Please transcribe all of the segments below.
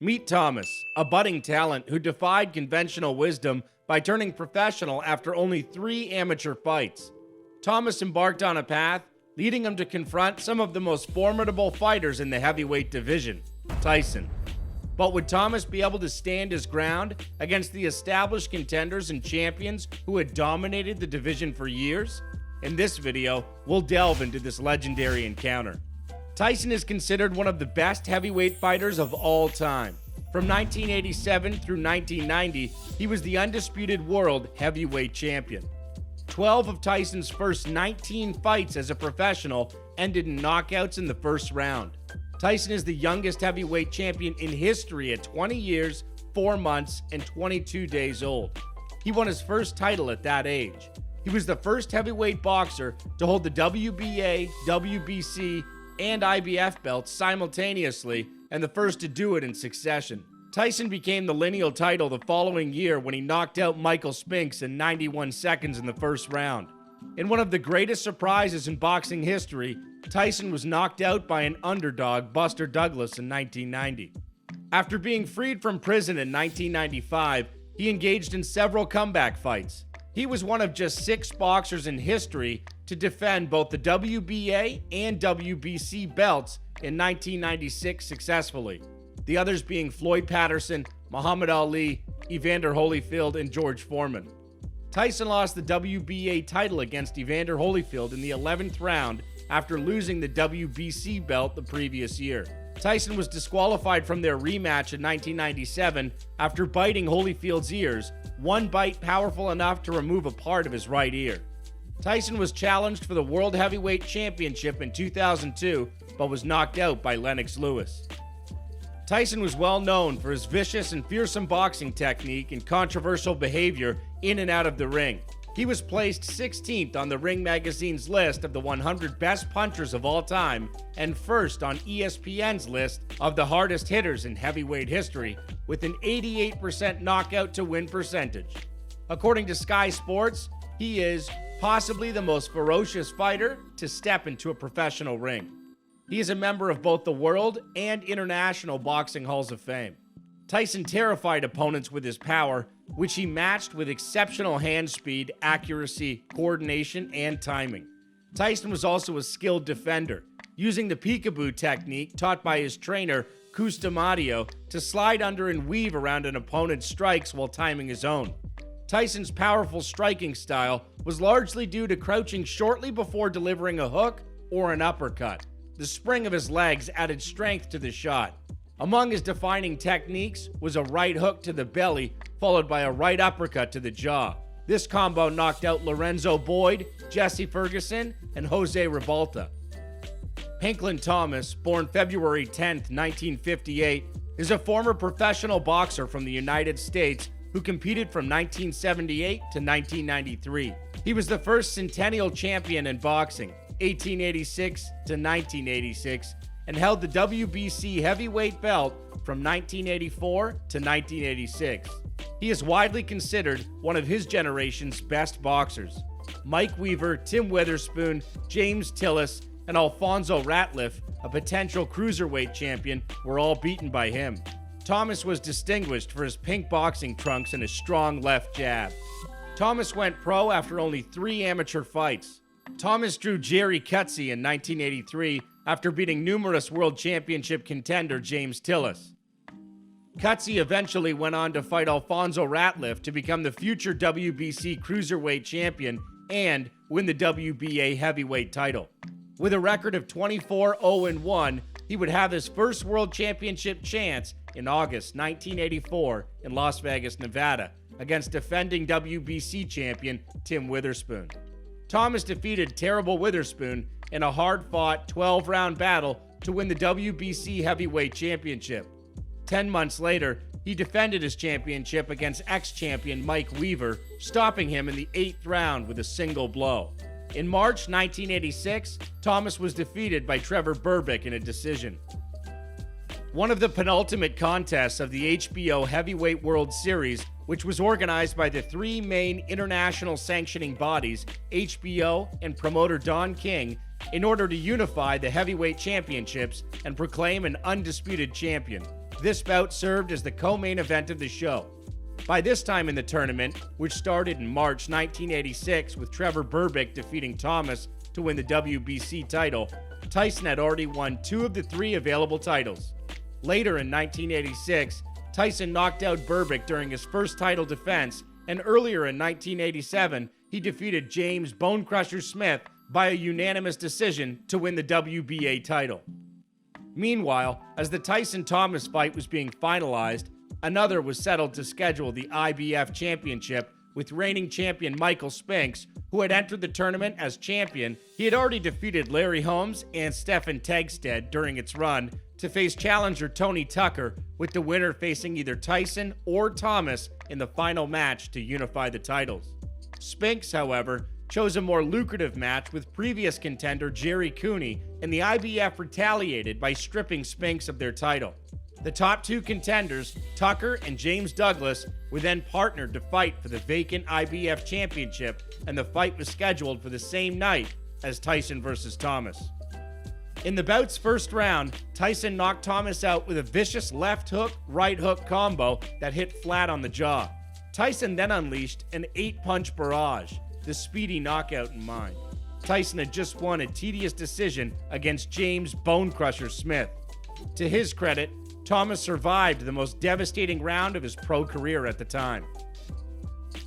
Meet Thomas, a budding talent who defied conventional wisdom by turning professional after only 3 amateur fights. Thomas embarked on a path leading him to confront some of the most formidable fighters in the heavyweight division, Tyson. But would Thomas be able to stand his ground against the established contenders and champions who had dominated the division for years? In this video, we'll delve into this legendary encounter. Tyson is considered one of the best heavyweight fighters of all time. From 1987 through 1990, he was the undisputed world heavyweight champion. 12 of Tyson's first 19 fights as a professional ended in knockouts in the first round. Tyson is the youngest heavyweight champion in history at 20 years, 4 months, and 22 days old. He won his first title at that age. He was the first heavyweight boxer to hold the WBA, WBC, and IBF belts simultaneously, and the first to do it in succession. Tyson became the lineal title the following year when he knocked out Michael Spinks in 91 seconds in the first round. In one of the greatest surprises in boxing history, Tyson was knocked out by an underdog, Buster Douglas, in 1990. After being freed from prison in 1995, he engaged in several comeback fights. He was one of just 6 boxers in history to defend both the WBA and WBC belts in 1996 successfully, the others being Floyd Patterson, Muhammad Ali, Evander Holyfield, and George Foreman. Tyson lost the WBA title against Evander Holyfield in the 11th round after losing the WBC belt the previous year. Tyson was disqualified from their rematch in 1997 after biting Holyfield's ears, one bite powerful enough to remove a part of his right ear. Tyson was challenged for the World Heavyweight Championship in 2002, but was knocked out by Lennox Lewis. Tyson was well known for his vicious and fearsome boxing technique and controversial behavior in and out of the ring. He was placed 16th on the Ring Magazine's list of the 100 best punchers of all time and first on ESPN's list of the hardest hitters in heavyweight history with an 88% knockout to win percentage. According to Sky Sports, he is possibly the most ferocious fighter to step into a professional ring. He is a member of both the World and International Boxing Halls of Fame. Tyson terrified opponents with his power, which he matched with exceptional hand speed, accuracy, coordination, and timing. Tyson was also a skilled defender, using the peekaboo technique taught by his trainer, Custamadio, to slide under and weave around an opponent's strikes while timing his own. Tyson's powerful striking style was largely due to crouching shortly before delivering a hook or an uppercut. The spring of his legs added strength to the shot. Among his defining techniques was a right hook to the belly, followed by a right uppercut to the jaw. This combo knocked out Lorenzo Boyd, Jesse Ferguson, and Jose Revolta. Pinklon Thomas, born February 10, 1958, is a former professional boxer from the United States who competed from 1978 to 1993. He was the first Centennial champion in boxing, 1886 to 1986, and held the WBC heavyweight belt from 1984 to 1986. He is widely considered one of his generation's best boxers. Mike Weaver, Tim Witherspoon, James Tillis, and Alfonso Ratliff, a potential cruiserweight champion, were all beaten by him. Thomas was distinguished for his pink boxing trunks and his strong left jab. Thomas went pro after only 3 amateur fights. Thomas drew Jerry Cutsey in 1983 after beating numerous world championship contender James Tillis. Cutsey eventually went on to fight Alfonso Ratliff to become the future WBC cruiserweight champion and win the WBA heavyweight title. With a record of 24-0-1, he would have his first world championship chance in August 1984 in Las Vegas, Nevada, against defending WBC champion Tim Witherspoon. Thomas defeated Terrible Witherspoon in a hard-fought 12-round battle to win the WBC Heavyweight Championship. 10 months later, he defended his championship against ex-champion Mike Weaver, stopping him in the 8th round with a single blow. In March 1986, Thomas was defeated by Trevor Berbick in a decision. One of the penultimate contests of the HBO Heavyweight World Series, which was organized by the 3 main international sanctioning bodies, HBO and promoter Don King, in order to unify the heavyweight championships and proclaim an undisputed champion. This bout served as the co-main event of the show. By this time in the tournament, which started in March 1986 with Trevor Berbick defeating Thomas to win the WBC title, Tyson had already won 2 of the 3 available titles. Later in 1986, Tyson knocked out Berbick during his first title defense, and earlier in 1987, he defeated James Bone Crusher Smith by a unanimous decision to win the WBA title. Meanwhile, as the Tyson-Thomas fight was being finalized, another was settled to schedule the IBF Championship with reigning champion Michael Spinks, who had entered the tournament as champion. He had already defeated Larry Holmes and Stefan Tegstedt during its run to face challenger Tony Tucker, with the winner facing either Tyson or Thomas in the final match to unify the titles. Spinks, however, chose a more lucrative match with previous contender Jerry Cooney, and the IBF retaliated by stripping Spinks of their title. The top 2 contenders, Tucker and James Douglas, were then partnered to fight for the vacant IBF Championship, and the fight was scheduled for the same night as Tyson versus Thomas. In the bout's first round, Tyson knocked Thomas out with a vicious left hook, right hook combo that hit flat on the jaw. Tyson then unleashed an 8-punch barrage, the speedy knockout in mind. Tyson had just won a tedious decision against James Bone Crusher Smith. To his credit, Thomas survived the most devastating round of his pro career at the time.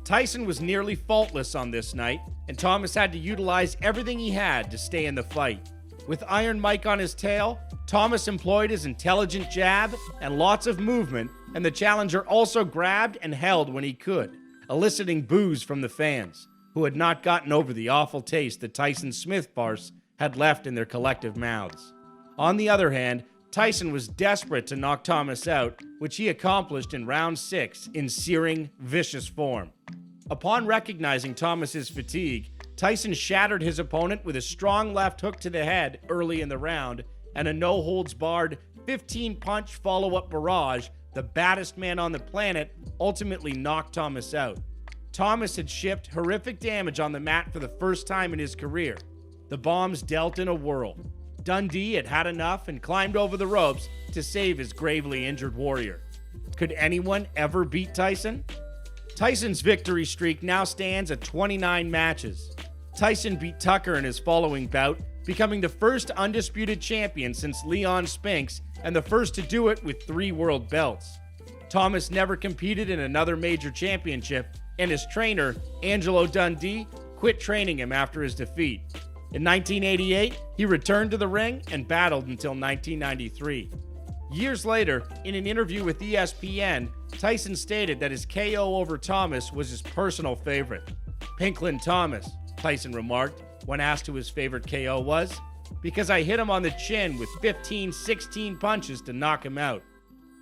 Tyson was nearly faultless on this night, and Thomas had to utilize everything he had to stay in the fight. With Iron Mike on his tail, Thomas employed his intelligent jab and lots of movement, and the challenger also grabbed and held when he could, eliciting boos from the fans, who had not gotten over the awful taste the Tyson-Smith farce had left in their collective mouths. On the other hand, Tyson was desperate to knock Thomas out, which he accomplished in round 6 in searing, vicious form. Upon recognizing Thomas's fatigue, Tyson shattered his opponent with a strong left hook to the head early in the round, and a no-holds-barred 15-punch follow-up barrage. The baddest man on the planet ultimately knocked Thomas out. Thomas had shipped horrific damage on the mat for the first time in his career. The bombs dealt in a whirl. Dundee had had enough and climbed over the ropes to save his gravely injured warrior. Could anyone ever beat Tyson? Tyson's victory streak now stands at 29 matches. Tyson beat Tucker in his following bout, becoming the first undisputed champion since Leon Spinks and the first to do it with 3 world belts. Thomas never competed in another major championship, and his trainer, Angelo Dundee, quit training him after his defeat. In 1988, he returned to the ring and battled until 1993. Years later, in an interview with ESPN, Tyson stated that his KO over Thomas was his personal favorite. "Pinkland Thomas," Tyson remarked when asked who his favorite KO was, "because I hit him on the chin with 15, 16 punches to knock him out.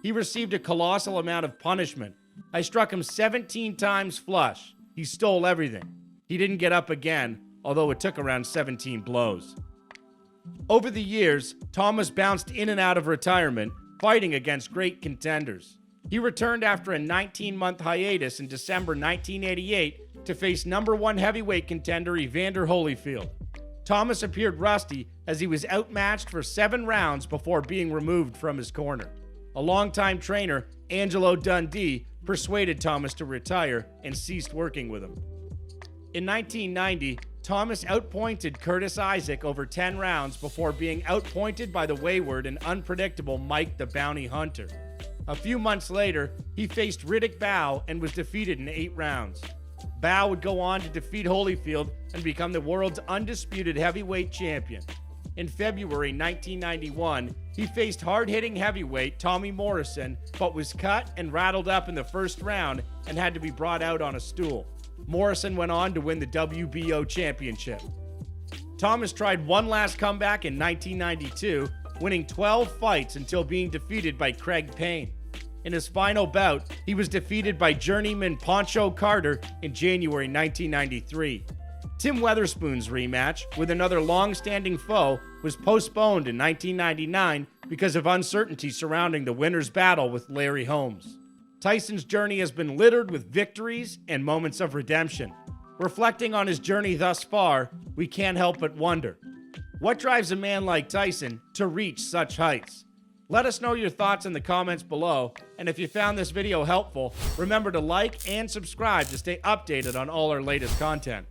He received a colossal amount of punishment. I struck him 17 times flush. He stole everything. He didn't get up again, although it took around 17 blows." Over the years, Thomas bounced in and out of retirement, fighting against great contenders. He returned after a 19-month hiatus in December 1988 to face #1 heavyweight contender Evander Holyfield. Thomas appeared rusty as he was outmatched for 7 rounds before being removed from his corner. A longtime trainer, Angelo Dundee, persuaded Thomas to retire and ceased working with him. In 1990, Thomas outpointed Curtis Isaac over 10 rounds before being outpointed by the wayward and unpredictable Mike the Bounty Hunter. A few months later, he faced Riddick Bowe and was defeated in 8 rounds. Bowe would go on to defeat Holyfield and become the world's undisputed heavyweight champion. In February 1991, he faced hard-hitting heavyweight Tommy Morrison, but was cut and rattled up in the first round and had to be brought out on a stool. Morrison went on to win the WBO championship. Thomas tried one last comeback in 1992, winning 12 fights until being defeated by Craig Payne. In his final bout, he was defeated by journeyman Poncho Carter in January 1993. Tim Weatherspoon's rematch with another long-standing foe was postponed in 1999 because of uncertainty surrounding the winner's battle with Larry Holmes. Tyson's journey has been littered with victories and moments of redemption. Reflecting on his journey thus far, we can't help but wonder, what drives a man like Tyson to reach such heights? Let us know your thoughts in the comments below, and if you found this video helpful, remember to like and subscribe to stay updated on all our latest content.